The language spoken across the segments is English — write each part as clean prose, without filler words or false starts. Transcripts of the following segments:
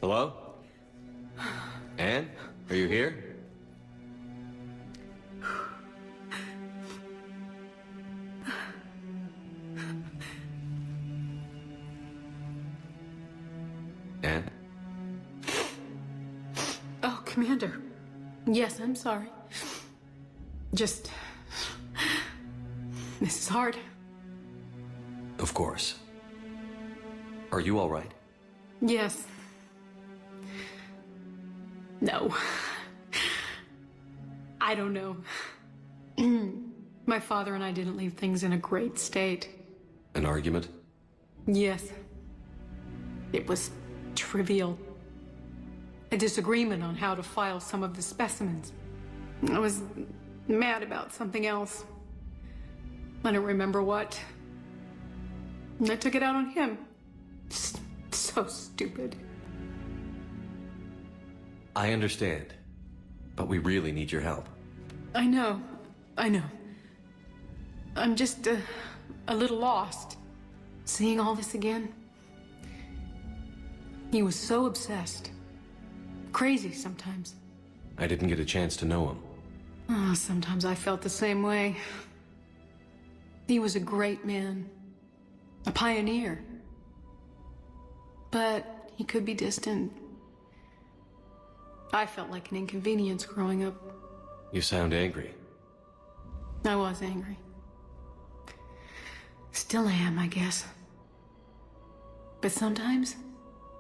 Hello? Anne? Are you here? Anne? Oh, Commander. Yes, I'm sorry. Just... This is hard. Of course. Are you all right? Yes. No. I don't know. My father and I didn't leave things in a great state. An argument? Yes. It was trivial. A disagreement on how to file some of the specimens. I was mad about something else. I don't remember what. And I took it out on him. So stupid. I understand, but we really need your help. I know. I'm just a little lost. Seeing all this again. He was so obsessed. Crazy sometimes. I didn't get a chance to know him. Oh, sometimes I felt the same way. He was a great man. A pioneer. But he could be distant. I felt like an inconvenience growing up. You sound angry. I was angry. Still am, I guess. But sometimes,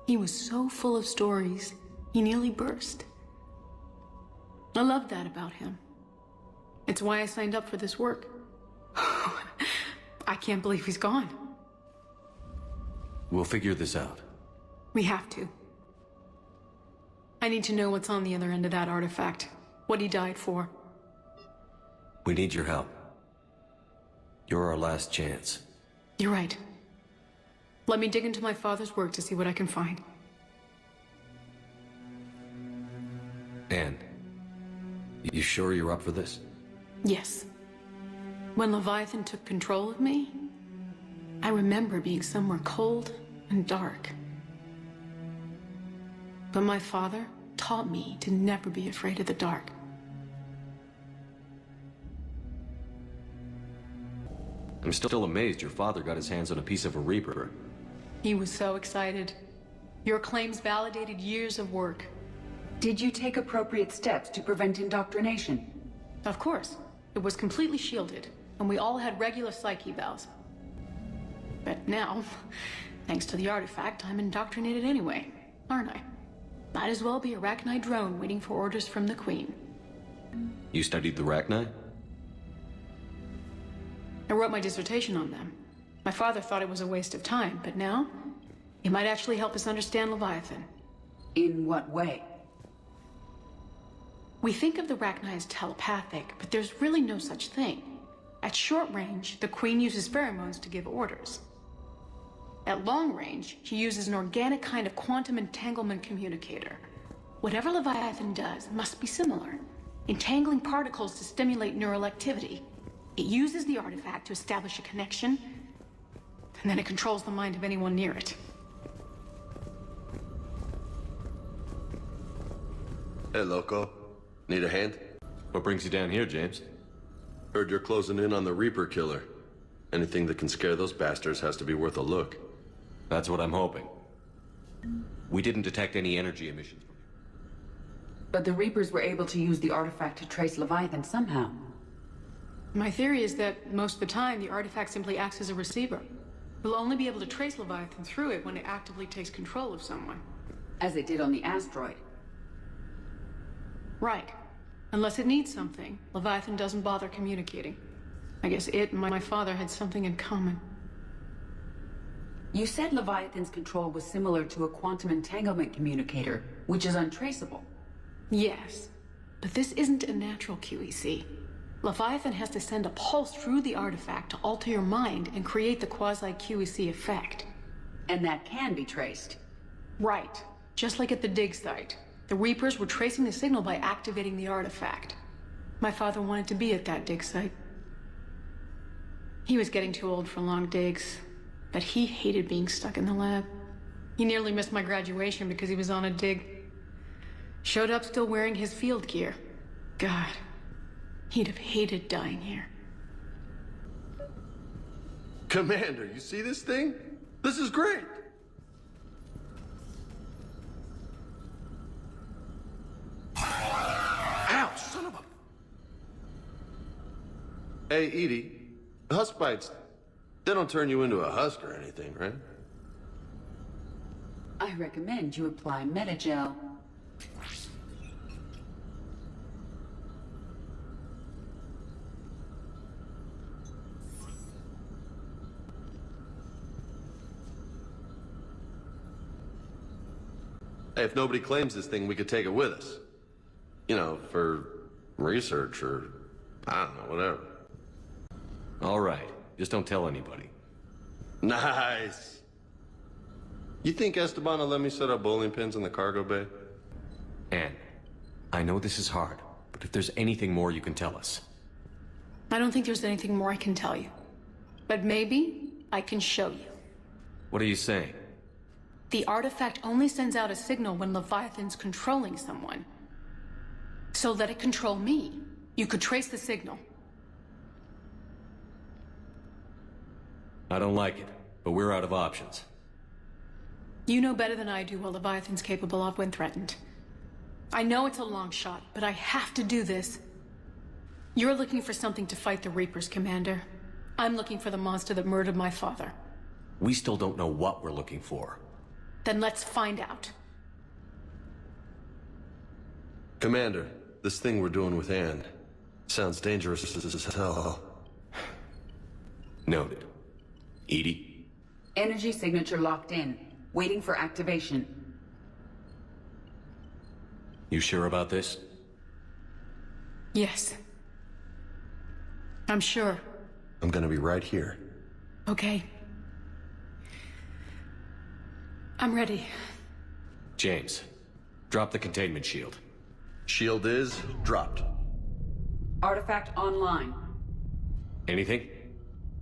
he was so full of stories, he nearly burst. I loved that about him. It's why I signed up for this work. I can't believe he's gone. We'll figure this out. We have to. I need to know what's on the other end of that artifact. What he died for. We need your help. You're our last chance. You're right. Let me dig into my father's work to see what I can find. Anne, you sure you're up for this? Yes. When Leviathan took control of me, I remember being somewhere cold and dark. But my father taught me to never be afraid of the dark. I'm still amazed your father got his hands on a piece of a Reaper. He was so excited. Your claims validated years of work. Did you take appropriate steps to prevent indoctrination? Of course. It was completely shielded, and we all had regular psyche evals. But now, thanks to the artifact, I'm indoctrinated anyway, aren't I? Might as well be a Rachni drone waiting for orders from the Queen. You studied the Rachni? I wrote my dissertation on them. My father thought it was a waste of time, but now, it might actually help us understand Leviathan. In what way? We think of the Rachni as telepathic, but there's really no such thing. At short range, the Queen uses pheromones to give orders. At long range, she uses an organic kind of quantum entanglement communicator. Whatever Leviathan does must be similar, entangling particles to stimulate neural activity. It uses the artifact to establish a connection, and then it controls the mind of anyone near it. Hey, Loco. Need a hand? What brings you down here, James? Heard you're closing in on the Reaper killer. Anything that can scare those bastards has to be worth a look. That's what I'm hoping. We didn't detect any energy emissions. But the Reapers were able to use the artifact to trace Leviathan somehow. My theory is that most of the time, the artifact simply acts as a receiver. We'll only be able to trace Leviathan through it when it actively takes control of someone. As it did on the asteroid. Right. Unless it needs something, Leviathan doesn't bother communicating. I guess it and my father had something in common. You said Leviathan's control was similar to a quantum entanglement communicator, which is untraceable. Yes, but this isn't a natural QEC. Leviathan has to send a pulse through the artifact to alter your mind and create the quasi-QEC effect. And that can be traced. Right. Just like at the dig site. The Reapers were tracing the signal by activating the artifact. My father wanted to be at that dig site. He was getting too old for long digs, but he hated being stuck in the lab. He nearly missed my graduation because he was on a dig. Showed up still wearing his field gear. God, he'd have hated dying here. Commander, you see this thing? This is great! Ouch, son of a... Hey, Edie, husk bites, they don't turn you into a husk or anything, right? I recommend you apply Metagel. Hey, if nobody claims this thing, we could take it with us. You know, for research or, I don't know, whatever. All right. Just don't tell anybody. Nice. You think Esteban will let me set up bowling pins in the cargo bay? Anne, I know this is hard, but if there's anything more you can tell us. I don't think there's anything more I can tell you. But maybe I can show you. What are you saying? The artifact only sends out a signal when Leviathan's controlling someone. So let it control me. You could trace the signal. I don't like it, but we're out of options. You know better than I do what Leviathan's capable of when threatened. I know it's a long shot, but I have to do this. You're looking for something to fight the Reapers, Commander. I'm looking for the monster that murdered my father. We still don't know what we're looking for. Then let's find out. Commander, this thing we're doing with Anne sounds dangerous as hell. Noted. Edie? Energy signature locked in. Waiting for activation. You sure about this? Yes. I'm sure. I'm gonna be right here. Okay. I'm ready. James, drop the containment shield. Shield is dropped. Artifact online. Anything?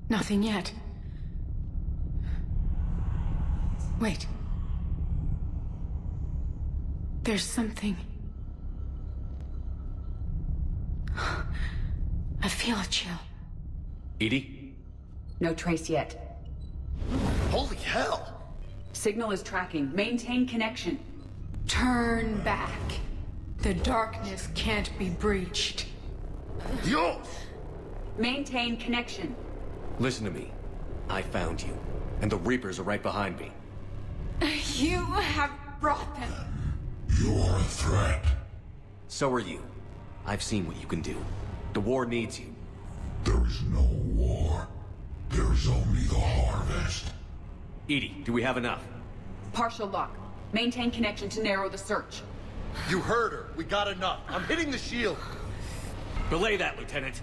Nothing yet. Wait. There's something. I feel a chill. Edie? No trace yet. Holy hell! Signal is tracking. Maintain connection. Turn back. The darkness can't be breached. Yo! Maintain connection. Listen to me. I found you, and the Reapers are right behind me. You have brought them. You are a threat. So are you. I've seen what you can do. The war needs you. There is no war. There is only the harvest. Edie, do we have enough? Partial lock. Maintain connection to narrow the search. You heard her. We got enough. I'm hitting the shield. Belay that, Lieutenant.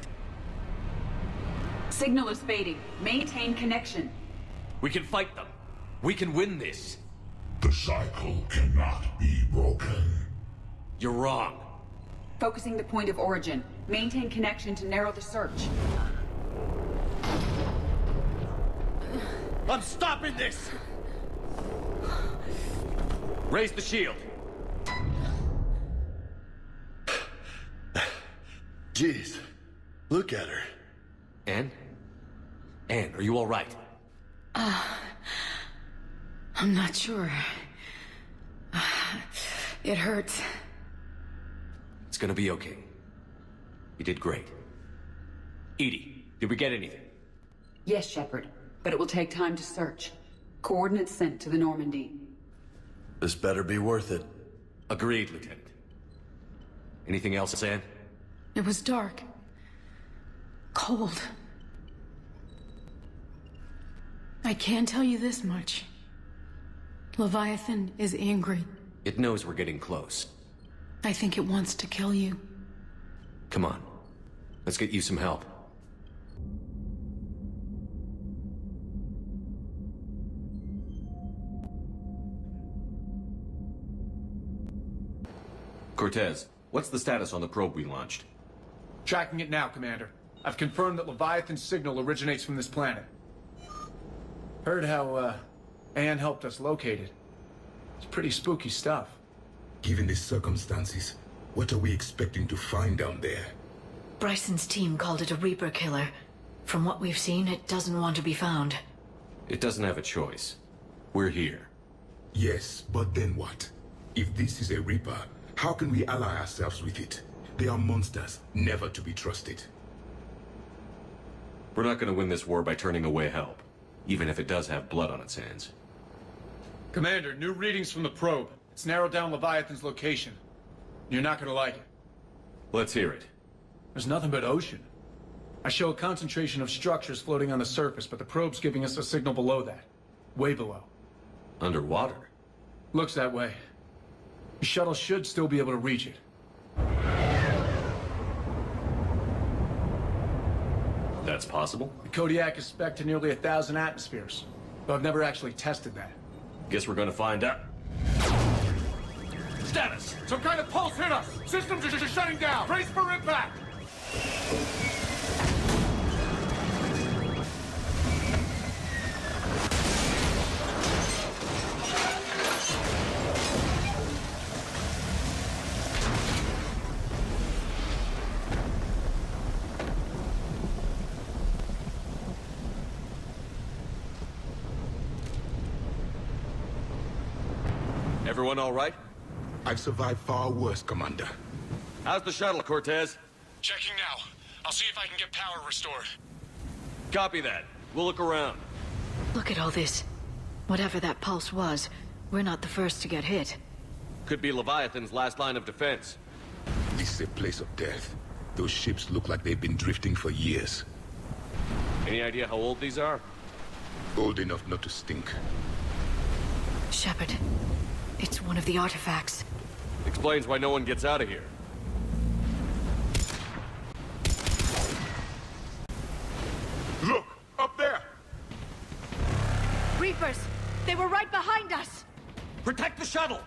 Signal is fading. Maintain connection. We can fight them. We can win this. The cycle cannot be broken. You're wrong. Focusing the point of origin. Maintain connection to narrow the search. I'm stopping this! Raise the shield. Jeez. Look at her. Anne? Anne, are you all right? I'm not sure. It hurts. It's gonna be okay. You did great. Edie, did we get anything? Yes, Shepard. But it will take time to search. Coordinates sent to the Normandy. This better be worth it. Agreed, Lieutenant. Anything else, Anne? It was dark. Cold. I can tell you this much. Leviathan is angry. It knows we're getting close. I think it wants to kill you. Come on. Let's get you some help. Cortez, what's the status on the probe we launched? Tracking it now, Commander. I've confirmed that Leviathan's signal originates from this planet. Heard how, Anne helped us locate it. It's pretty spooky stuff. Given the circumstances, what are we expecting to find down there? Bryson's team called it a Reaper killer. From what we've seen, it doesn't want to be found. It doesn't have a choice. We're here. Yes, but then what? If this is a Reaper, how can we ally ourselves with it? They are monsters, never to be trusted. We're not gonna win this war by turning away help, even if it does have blood on its hands. Commander, new readings from the probe. It's narrowed down Leviathan's location. You're not gonna like it. Let's hear it. There's nothing but ocean. I show a concentration of structures floating on the surface, but the probe's giving us a signal below that. Way below. Underwater? Looks that way. The shuttle should still be able to reach it. That's possible? The Kodiak is spec'd to nearly 1,000 atmospheres, but I've never actually tested that. Guess we're gonna find out. Status! Some kind of pulse hit us! Systems are just shutting down! Brace for impact! Everyone all right? I've survived far worse, Commander. How's the shuttle, Cortez? Checking now. I'll see if I can get power restored. Copy that. We'll look around. Look at all this. Whatever that pulse was, we're not the first to get hit. Could be Leviathan's last line of defense. This is a place of death. Those ships look like they've been drifting for years. Any idea how old these are? Old enough not to stink. Shepard, it's one of the artifacts. Explains why no one gets out of here. Look! Up there! Reapers! They were right behind us! Protect the shuttle!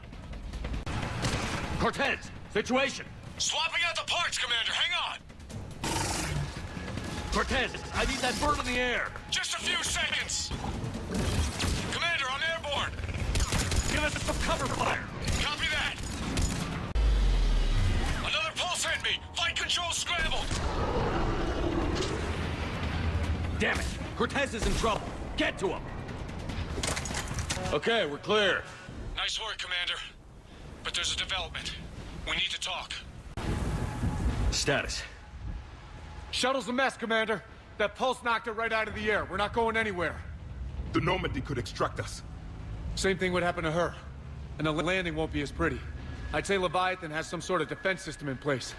Cortez, situation! Swapping out the parts, Commander. Hang on! Cortez, I need that bird in the air! Just a few seconds! Commander, I'm airborne! Give us some cover fire! Copy that! Another pulse hit me! Flight control scrambled! Damn it! Cortez is in trouble! Get to him! Okay, we're clear. Nice work, Commander. But there's a development. We need to talk. Status. Shuttle's a mess, Commander. That pulse knocked it right out of the air. We're not going anywhere. The Normandy could extract us. Same thing would happen to her. And the landing won't be as pretty. I'd say Leviathan has some sort of defense system in place.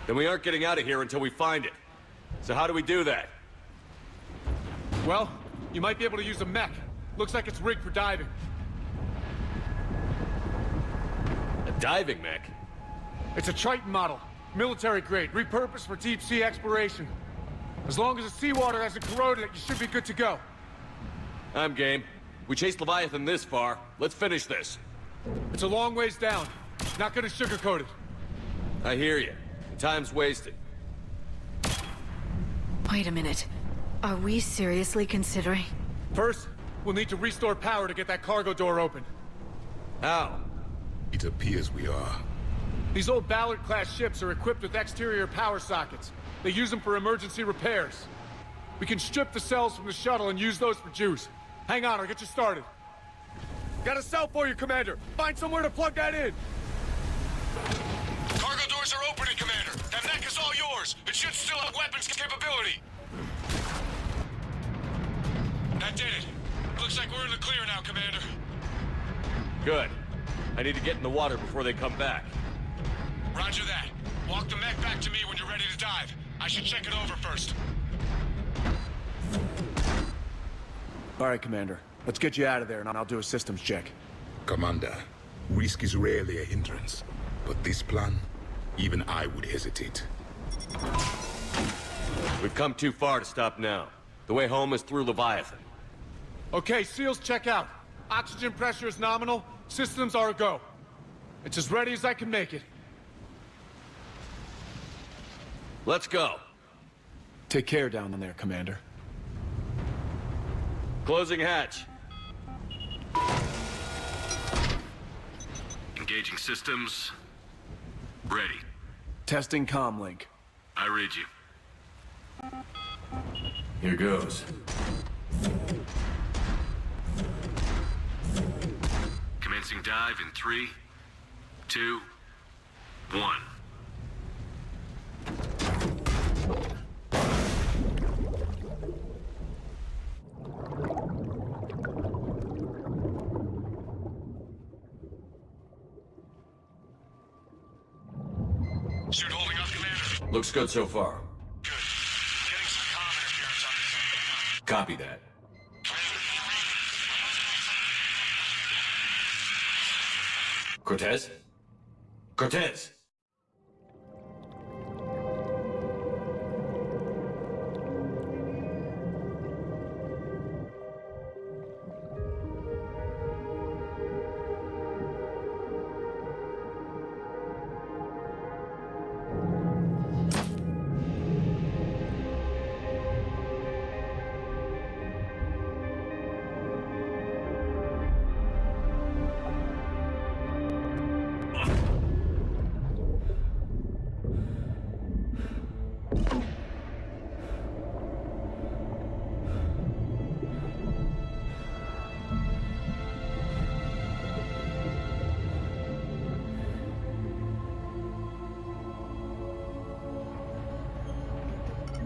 Then we aren't getting out of here until we find it. So how do we do that? Well, you might be able to use a mech. Looks like it's rigged for diving. A diving mech? It's a Triton model. Military grade, repurposed for deep sea exploration. As long as the seawater hasn't corroded it, you should be good to go. I'm game. We chased Leviathan this far. Let's finish this. It's a long ways down. Not gonna sugarcoat it. I hear you. Time's wasted. Wait a minute. Are we seriously considering? First, we'll need to restore power to get that cargo door open. How? It appears we are. These old Ballard-class ships are equipped with exterior power sockets. They use them for emergency repairs. We can strip the cells from the shuttle and use those for juice. Hang on, I'll get you started. Got a cell for you, Commander. Find somewhere to plug that in. Cargo doors are opening, Commander. That mech is all yours. It should still have weapons capability. That did it. Looks like we're in the clear now, Commander. Good. I need to get in the water before they come back. Roger that. Walk the mech back to me when you're ready to dive. I should check it over first. All right, Commander. Let's get you out of there, and I'll do a systems check. Commander, risk is rarely a hindrance. But this plan, even I would hesitate. We've come too far to stop now. The way home is through Leviathan. Okay, SEALs check out. Oxygen pressure is nominal. Systems are a go. It's as ready as I can make it. Let's go. Take care down there, Commander. Closing hatch. Engaging systems. Ready. Testing comm link. I read you. Here goes. Commencing dive in 3, 2, 1. Suit holding up, Commander? Looks good so far. Good. Getting some comm interference on this. Copy that. Cortez? Cortez!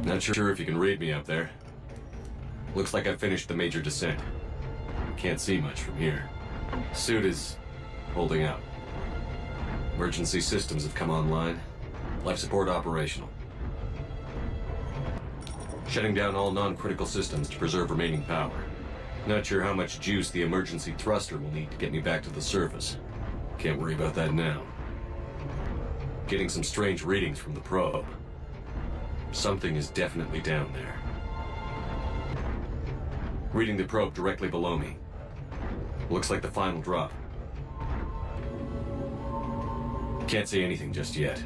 Not sure if you can read me up there. Looks like I finished the major descent. Can't see much from here. Suit is holding out. Emergency systems have come online. Life support operational. Shutting down all non-critical systems to preserve remaining power. Not sure how much juice the emergency thruster will need to get me back to the surface. Can't worry about that now. Getting some strange readings from the probe. Something is definitely down there. Reading the probe directly below me. Looks like the final drop. Can't say anything just yet.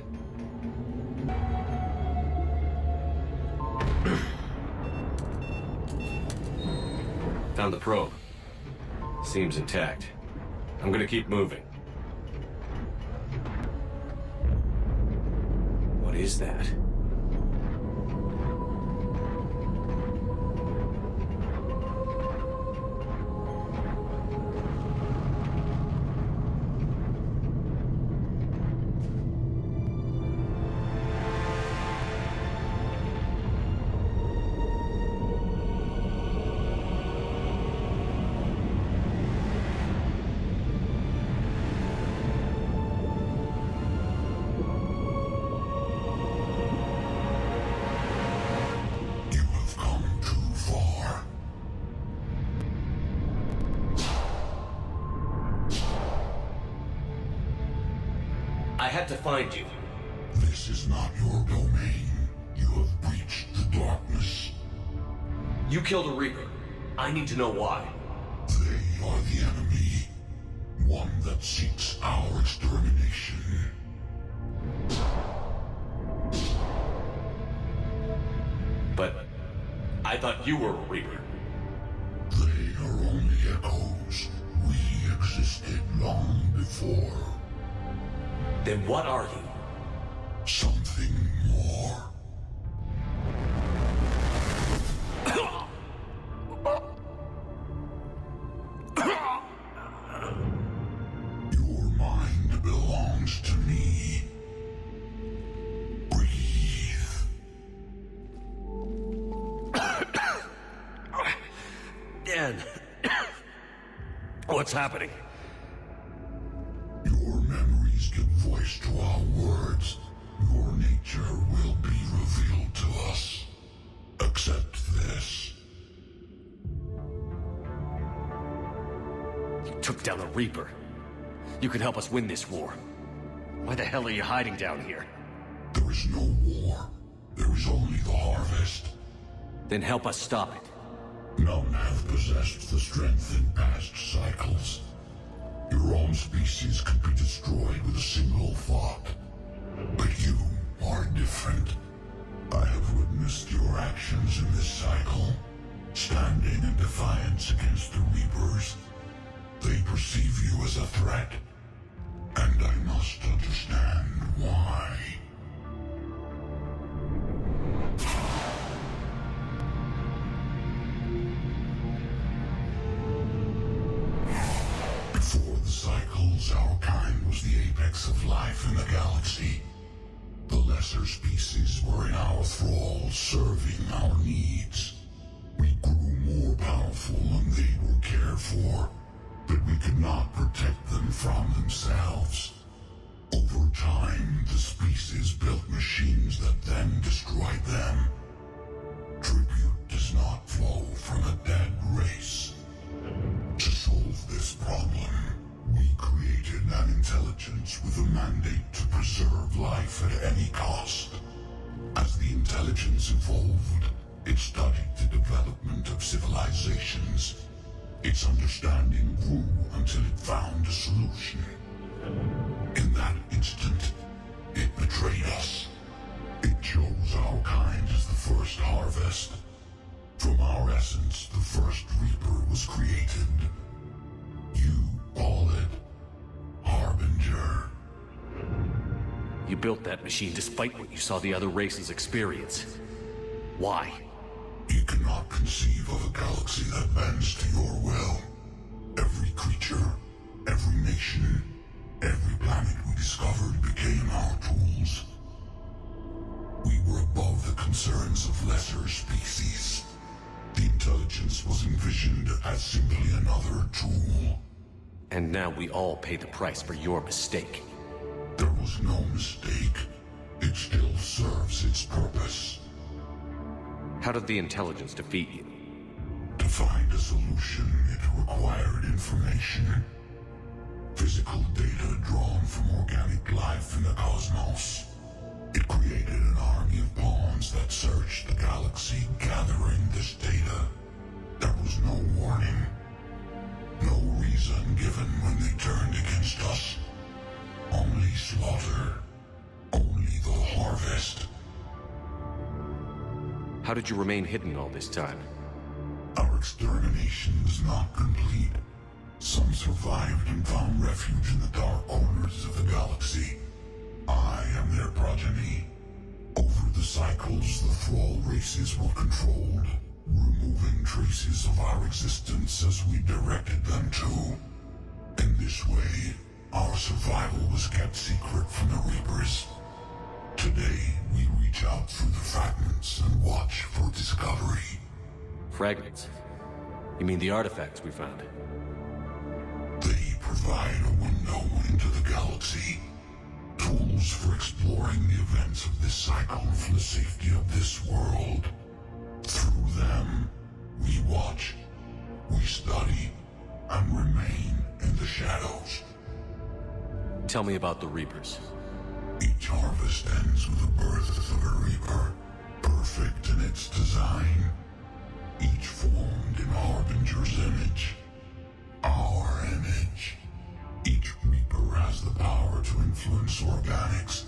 Found the probe. Seems intact. I'm gonna keep moving. What is that? I had to find you. This is not your domain. You have breached the darkness. You killed a Reaper. I need to know why. They are the enemy. One that seeks our extermination. But I thought you were a Reaper. They are only echoes. We existed long before. Then what are you? Something more. Your mind belongs to me. Breathe. Dan. What's happening? Your memories give voice to our words. Your nature will be revealed to us. Accept this. You took down a Reaper. You can help us win this war. Why the hell are you hiding down here? There is no war. There is only the harvest. Then help us stop it. None have possessed the strength in past cycles. Your own species could be destroyed with a single thought. But you are different. life in the galaxy. The lesser species were in our thrall, serving our needs. We grew more powerful and they were cared for, but we could not protect them from themselves. Over time, the species built machines that then destroyed them. Tribute does not flow from a dead race. To solve this problem, we created an intelligence with a mandate to preserve life at any cost. As the intelligence evolved, it studied the development of civilizations. Its understanding grew until it found a solution. In that instant, it betrayed us. It chose our kind as the first harvest. From our essence, the first Reaper was created. You call it Harbinger. You built that machine despite what you saw the other races experience. Why? You cannot conceive of a galaxy that bends to your will. Every creature, every nation, every planet we discovered became our tools. We were above the concerns of lesser species. The intelligence was envisioned as simply another tool. And now we all pay the price for your mistake. There was no mistake. It still serves its purpose. How did the intelligence defeat you? To find a solution, it required information. Physical data drawn from organic life in the cosmos. It created an army of pawns that searched the galaxy, gathering this data. There was no warning. No reason given when they turned against us. Only slaughter. Only the harvest. How did you remain hidden all this time? Our extermination was not complete. Some survived and found refuge in the dark corners of the galaxy. I am their progeny. Over the cycles, the thrall races were controlled, removing traces of our existence as we directed them to. In this way, our survival was kept secret from the Reapers. Today, we reach out through the fragments and watch for discovery. Fragments? You mean the artifacts we found? They provide a window into the galaxy. Tools for exploring the events of this cycle for the safety of this world. Through them, we watch, we study, and remain in the shadows. Tell me about the Reapers. Each harvest ends with the birth of a Reaper, perfect in its design. Each formed in Harbinger's image. Our image. Each Reaper has the power to influence organics.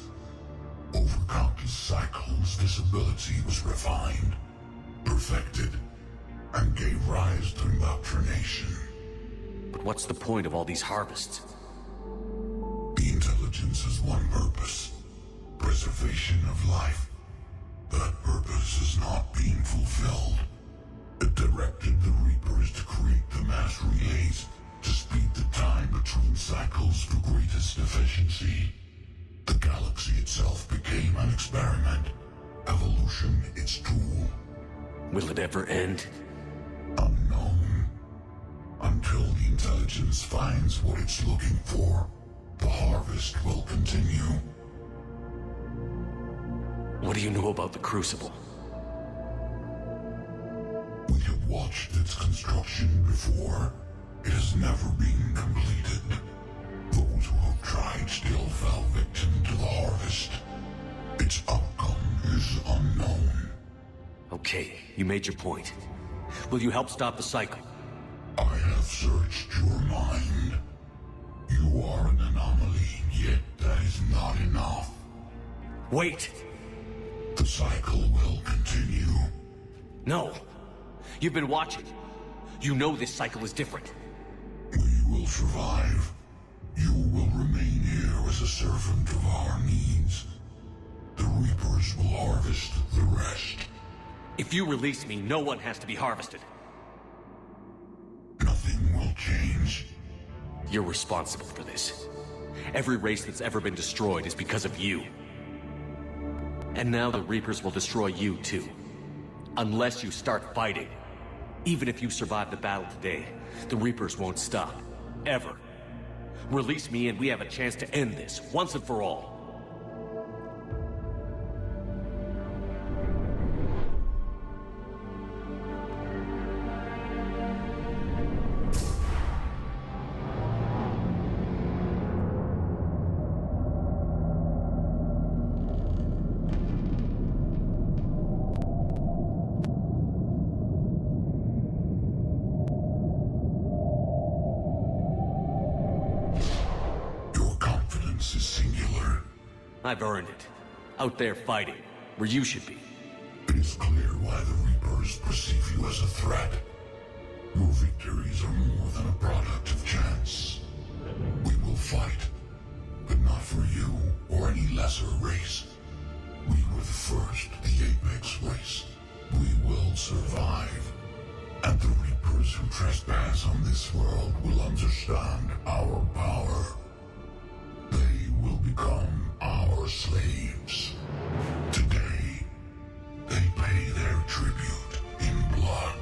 Over countless cycles, this ability was refined, perfected, and gave rise to indoctrination. But what's the point of all these harvests? The intelligence has one purpose: preservation of life. That purpose is not being fulfilled. It directed the Reapers to create the mass relays to speed the time between cycles for greatest efficiency. The galaxy itself became an experiment. Evolution its tool. Will it ever end? Unknown. Until the intelligence finds what it's looking for, the harvest will continue. What do you know about the Crucible? We have watched its construction before. It has never been completed. Those who have tried still fell victim to the harvest. Its outcome is unknown. Okay, you made your point. Will you help stop the cycle? I have searched your mind. You are an anomaly, yet that is not enough. Wait! The cycle will continue. No! You've been watching. You know this cycle is different. We will survive. You will remain here as a servant of our needs. The Reapers will harvest the rest. If you release me, no one has to be harvested. Nothing will change. You're responsible for this. Every race that's ever been destroyed is because of you. And now the Reapers will destroy you too. Unless you start fighting. Even if you survive the battle today, the Reapers won't stop. Ever. Release me and we have a chance to end this, once and for all. I've earned it. Out there fighting, where you should be. It is clear why the Reapers perceive you as a threat. Your victories are more than a product of chance. We will fight, but not for you or any lesser race. We were the first, the Apex race. We will survive. And the Reapers who trespass on this world will understand our power. They will become our slaves. Today, they pay their tribute in blood.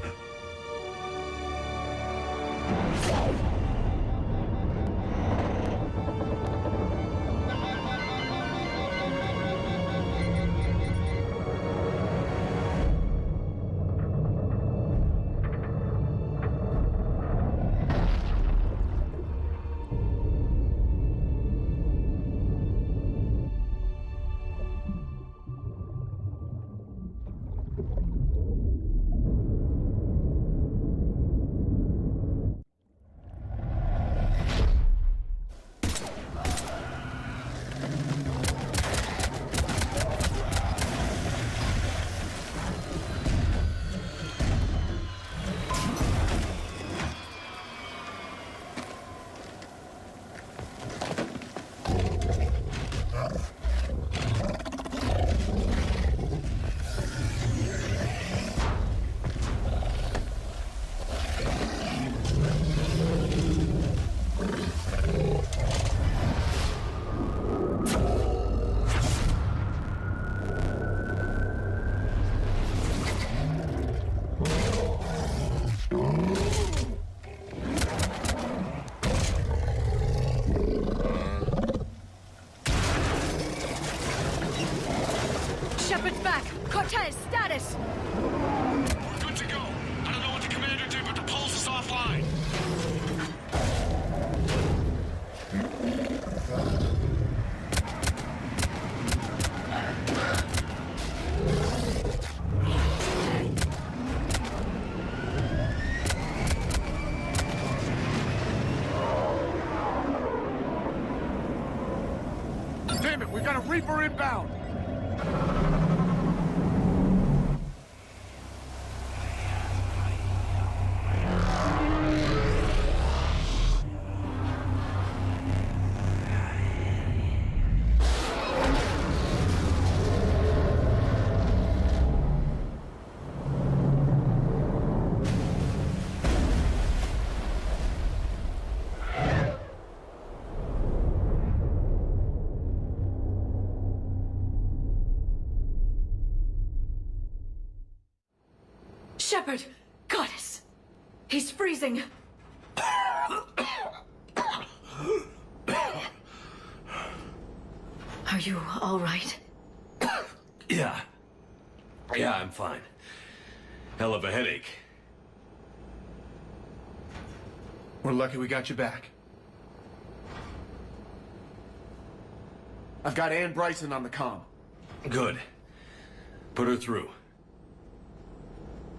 Shepard's back! Cortez, status! We're good to go. I don't know what the commander did, but the pulse is offline. Damn it, we got a Reaper inbound! Shepard! Goddess! He's freezing! Are you all right? Yeah. Yeah, I'm fine. Hell of a headache. We're lucky we got you back. I've got Ann Bryson on the comm. Good. Put her through.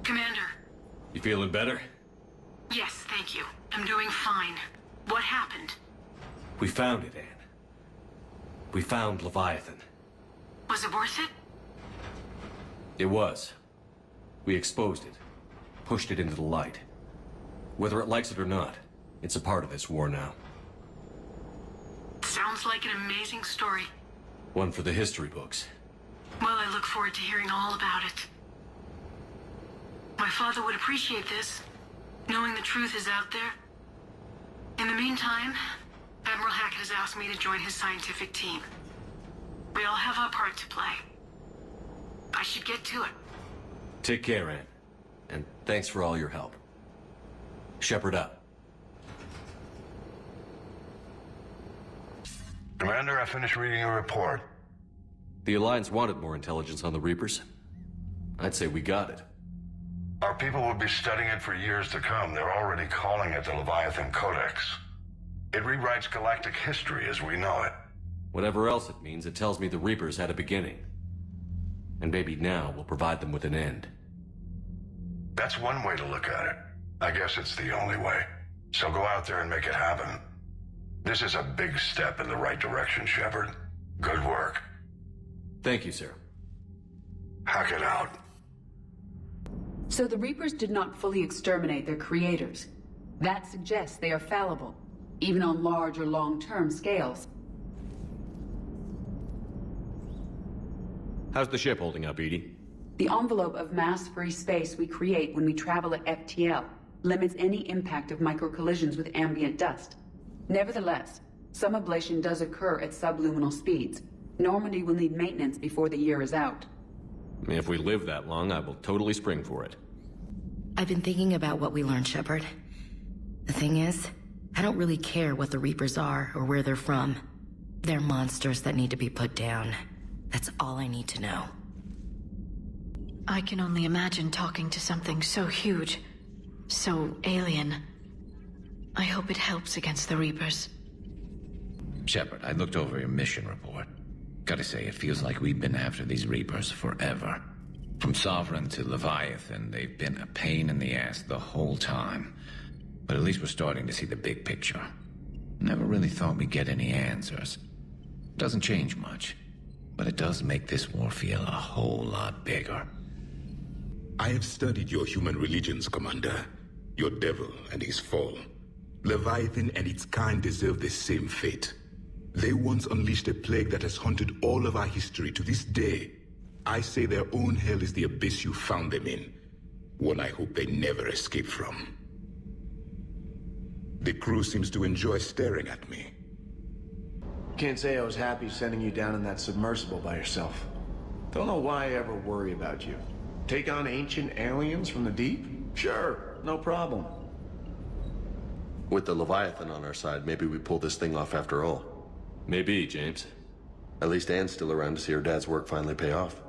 Commander. You feeling better? Yes, thank you. I'm doing fine. What happened? We found it, Anne. We found Leviathan. Was it worth it? It was. We exposed it. Pushed it into the light. Whether it likes it or not, it's a part of this war now. Sounds like an amazing story. One for the history books. Well, I look forward to hearing all about it. My father would appreciate this, knowing the truth is out there. In the meantime, Admiral Hackett has asked me to join his scientific team. We all have our part to play. I should get to it. Take care, Ann. And thanks for all your help. Shepard up. Commander, I finished reading your report. The Alliance wanted more intelligence on the Reapers. I'd say we got it. Our people will be studying it for years to come. They're already calling it the Leviathan Codex. It rewrites galactic history as we know it. Whatever else it means, it tells me the Reapers had a beginning. And maybe now we'll provide them with an end. That's one way to look at it. I guess it's the only way. So go out there and make it happen. This is a big step in the right direction, Shepard. Good work. Thank you, sir. Hack it out. So the Reapers did not fully exterminate their creators. That suggests they are fallible, even on large or long-term scales. How's the ship holding up, Edie? The envelope of mass-free space we create when we travel at FTL limits any impact of microcollisions with ambient dust. Nevertheless, some ablation does occur at subluminal speeds. Normandy will need maintenance before the year is out. If we live that long, I will totally spring for it. I've been thinking about what we learned, Shepard. The thing is, I don't really care what the Reapers are or where they're from. They're monsters that need to be put down. That's all I need to know. I can only imagine talking to something so huge, so alien. I hope it helps against the Reapers. Shepard, I looked over your mission report. Gotta say, it feels like we've been after these Reapers forever. From Sovereign to Leviathan, they've been a pain in the ass the whole time. But at least we're starting to see the big picture. Never really thought we'd get any answers. Doesn't change much, but it does make this war feel a whole lot bigger. I have studied your human religions, Commander. Your devil and his fall. Leviathan and its kind deserve the same fate. They once unleashed a plague that has haunted all of our history to this day. I say their own hell is the abyss you found them in. One I hope they never escape from. The crew seems to enjoy staring at me. Can't say I was happy sending you down in that submersible by yourself. Don't know why I ever worry about you. Take on ancient aliens from the deep? Sure, no problem. With the Leviathan on our side, maybe we pull this thing off after all. Maybe, James. At least Anne's still around to see her dad's work finally pay off.